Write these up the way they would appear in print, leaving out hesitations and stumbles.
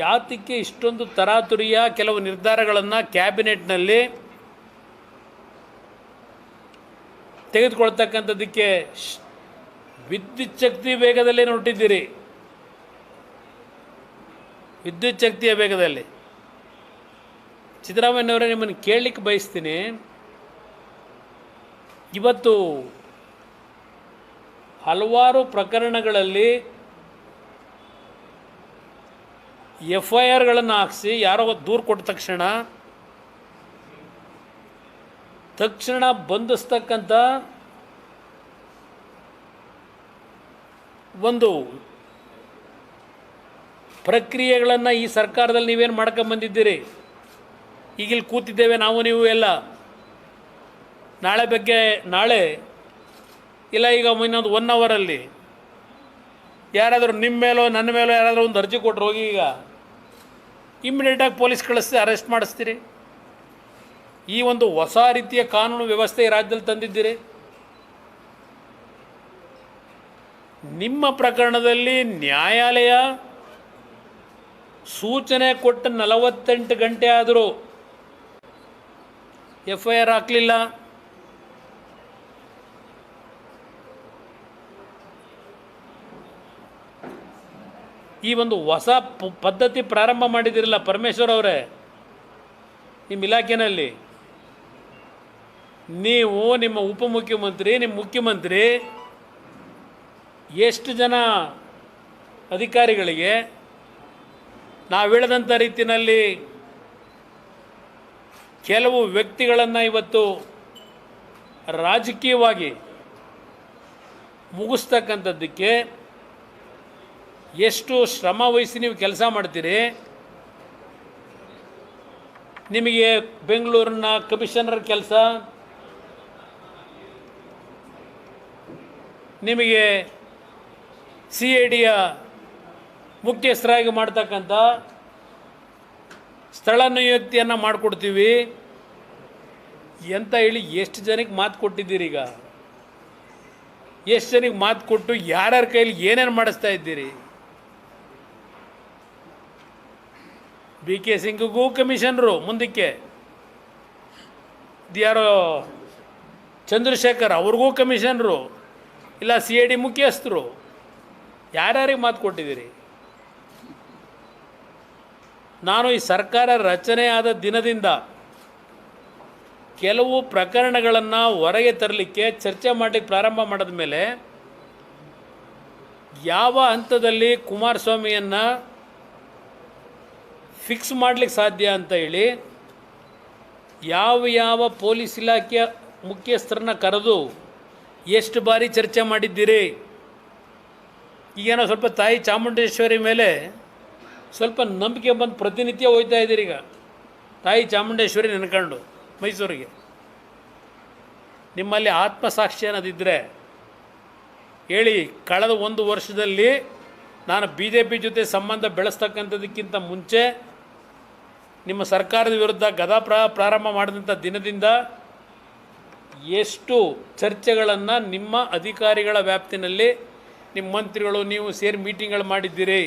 ಯಾತಕ್ಕೆ ಇಷ್ಟೊಂದು ತರಾತುರಿಯ ಕೆಲವು ನಿರ್ಧಾರಗಳನ್ನು ಕ್ಯಾಬಿನೆಟ್ನಲ್ಲಿ ತೆಗೆದುಕೊಳ್ತಕ್ಕಂಥದ್ದಕ್ಕೆ ವಿದ್ಯುತ್ ಶಕ್ತಿ ವೇಗದಲ್ಲೇ ಹೊರಟಿದ್ದೀರಿ. ವಿದ್ಯುತ್ ಶಕ್ತಿಯ ವೇಗದಲ್ಲಿ. ಸಿದ್ದರಾಮಯ್ಯನವರೇ, ನಿಮ್ಮನ್ನು ಕೇಳಲಿಕ್ಕೆ ಬಯಸ್ತೀನಿ. ಇವತ್ತು ಹಲವಾರು ಪ್ರಕರಣಗಳಲ್ಲಿ FIRಗಳನ್ನು ಹಾಕಿಸಿ ಯಾರೋ ದೂರು ಕೊಟ್ಟ ತಕ್ಷಣ ಬಂಧಿಸ್ತಕ್ಕಂಥ ಒಂದು ಪ್ರಕ್ರಿಯೆಗಳನ್ನು ಈ ಸರ್ಕಾರದಲ್ಲಿ ನೀವೇನು ಮಾಡ್ಕೊಂಬಂದಿದ್ದೀರಿ. ಈಗಿಲ್ಲಿ ಕೂತಿದ್ದೇವೆ ನಾವು ನೀವು ಎಲ್ಲ. ನಾಳೆ ಇಲ್ಲ, ಈಗ ಇನ್ನೊಂದು 1 ಅವರಲ್ಲಿ ಯಾರಾದರೂ ನಿಮ್ಮ ಮೇಲೋ ನನ್ನ ಮೇಲೋ ಯಾರಾದರೂ ಒಂದು ಅರ್ಜಿ ಕೊಟ್ಟರು ಹೋಗಿ, ಈಗ ಇಮ್ಮಿಡಿಯೇಟಾಗಿ ಪೊಲೀಸ್ ಕಳಿಸಿ ಅರೆಸ್ಟ್ ಮಾಡಿಸ್ತೀರಿ. ಈ ಒಂದು ಹೊಸ ರೀತಿಯ ಕಾನೂನು ವ್ಯವಸ್ಥೆ ಈ ರಾಜ್ಯದಲ್ಲಿ ತಂದಿದ್ದೀರಿ. ನಿಮ್ಮ ಪ್ರಕರಣದಲ್ಲಿ ನ್ಯಾಯಾಲಯ ಸೂಚನೆ ಕೊಟ್ಟ 48 ಗಂಟೆ ಆದರೂ FIR ಹಾಕಲಿಲ್ಲ. ಈ ಒಂದು ಹೊಸ ಪದ್ಧತಿ ಪ್ರಾರಂಭ ಮಾಡಿದಿರಲ್ಲ ಪರಮೇಶ್ವರ್ ಅವರೇ, ನಿಮ್ಮ ಇಲಾಖೆಯಲ್ಲಿ ನೀವು, ನಿಮ್ಮ ಉಪಮುಖ್ಯಮಂತ್ರಿ, ನಿಮ್ಮ ಮುಖ್ಯಮಂತ್ರಿ ಎಷ್ಟು ಜನ ಅಧಿಕಾರಿಗಳಿಗೆ ನಾವು ಹೇಳಿದಂಥ ರೀತಿಯಲ್ಲಿ ಕೆಲವು ವ್ಯಕ್ತಿಗಳನ್ನು ಇವತ್ತು ರಾಜಕೀಯವಾಗಿ ಮುಗಿಸ್ತಕ್ಕಂಥದ್ದಕ್ಕೆ ಎಷ್ಟು ಶ್ರಮ ವಹಿಸಿ ನೀವು ಕೆಲಸ ಮಾಡ್ತೀರಿ. ನಿಮಗೆ ಬೆಂಗಳೂರಿನ ಕಮಿಷನರ್ ಕೆಲಸ, ನಿಮಗೆ CIDಯ ಮುಖ್ಯಸ್ಥರಾಗಿ ಮಾಡ್ತಕ್ಕಂಥ ಸ್ಥಳ ನಿಯುಕ್ತಿಯನ್ನು ಮಾಡಿಕೊಡ್ತೀವಿ ಅಂತ ಹೇಳಿ ಎಷ್ಟು ಜನಕ್ಕೆ ಮಾತು ಕೊಟ್ಟಿದ್ದೀರಿ. ಈಗ ಎಷ್ಟು ಜನಕ್ಕೆ ಮಾತು ಕೊಟ್ಟು ಯಾರ್ಯಾರ ಕೈಲಿ ಏನೇನು ಮಾಡಿಸ್ತಾ ಇದ್ದೀರಿ. BK ಸಿಂಗ್ಗೂ ಕಮಿಷನರು, ಮುಂದಕ್ಕೆ ಯಾರೋ ಚಂದ್ರಶೇಖರ್ ಅವ್ರಿಗೂ ಕಮಿಷನರು, ಇಲ್ಲ CID ಮುಖ್ಯಸ್ಥರು, ಯಾರ್ಯಾರಿಗೆ ಮಾತು ಕೊಟ್ಟಿದ್ದೀರಿ. ನಾನು ಈ ಸರ್ಕಾರ ರಚನೆ ಆದ ದಿನದಿಂದ ಕೆಲವು ಪ್ರಕರಣಗಳನ್ನು ಹೊರಗೆ ತರಲಿಕ್ಕೆ ಚರ್ಚೆ ಮಾಡಲಿಕ್ಕೆ ಪ್ರಾರಂಭ ಮಾಡಿದ ಮೇಲೆ ಯಾವ ಹಂತದಲ್ಲಿ ಕುಮಾರಸ್ವಾಮಿಯನ್ನು ಫಿಕ್ಸ್ ಮಾಡಲಿಕ್ಕೆ ಸಾಧ್ಯ ಅಂತ ಹೇಳಿ ಯಾವ ಪೊಲೀಸ್ ಇಲಾಖೆಯ ಮುಖ್ಯಸ್ಥರನ್ನ ಕರೆದು ಎಷ್ಟು ಬಾರಿ ಚರ್ಚೆ ಮಾಡಿದ್ದೀರಿ. ಈಗೇನೋ ಸ್ವಲ್ಪ ತಾಯಿ ಚಾಮುಂಡೇಶ್ವರಿ ಮೇಲೆ ಸ್ವಲ್ಪ ನಂಬಿಕೆ ಬಂದು ಪ್ರತಿನಿತ್ಯ ಹೋಗ್ತಾ ಇದ್ದೀರಿ. ಈಗ ತಾಯಿ ಚಾಮುಂಡೇಶ್ವರಿ ನೆನ್ಕೊಂಡು ಮೈಸೂರಿಗೆ. ನಿಮ್ಮಲ್ಲಿ ಆತ್ಮಸಾಕ್ಷಿ ಅನ್ನೋದಿದ್ದರೆ ಹೇಳಿ, ಕಳೆದ 1 ವರ್ಷದಲ್ಲಿ ನಾನು BJP ಜೊತೆ ಸಂಬಂಧ ಬೆಳೆಸ್ತಕ್ಕಂಥದ್ದಕ್ಕಿಂತ ಮುಂಚೆ ನಿಮ್ಮ ಸರ್ಕಾರದ ವಿರುದ್ಧ ಗದಾ ಪ್ರಾರಂಭ ಮಾಡಿದಂಥ ದಿನದಿಂದ ಎಷ್ಟು ಚರ್ಚೆಗಳನ್ನು ನಿಮ್ಮ ಅಧಿಕಾರಿಗಳ ವ್ಯಾಪ್ತಿನಲ್ಲಿ ನಿಮ್ಮ ಮಂತ್ರಿಗಳು ನೀವು ಸೇರಿ ಮೀಟಿಂಗ್ಗಳು ಮಾಡಿದ್ದೀರಿ.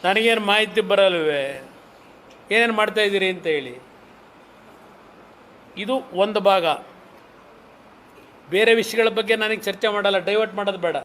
ನನಗೇನು ಮಾಹಿತಿ ಬರಲ್ವೇ ಏನೇನು ಮಾಡ್ತಾಯಿದ್ದೀರಿ ಅಂತ ಹೇಳಿ. ಇದು ಒಂದು ಭಾಗ. ಬೇರೆ ವಿಷಯಗಳ ಬಗ್ಗೆ ನನಗೆ ಚರ್ಚೆ ಮಾಡಲ್ಲ, ಡೈವರ್ಟ್ ಮಾಡೋದು ಬೇಡ.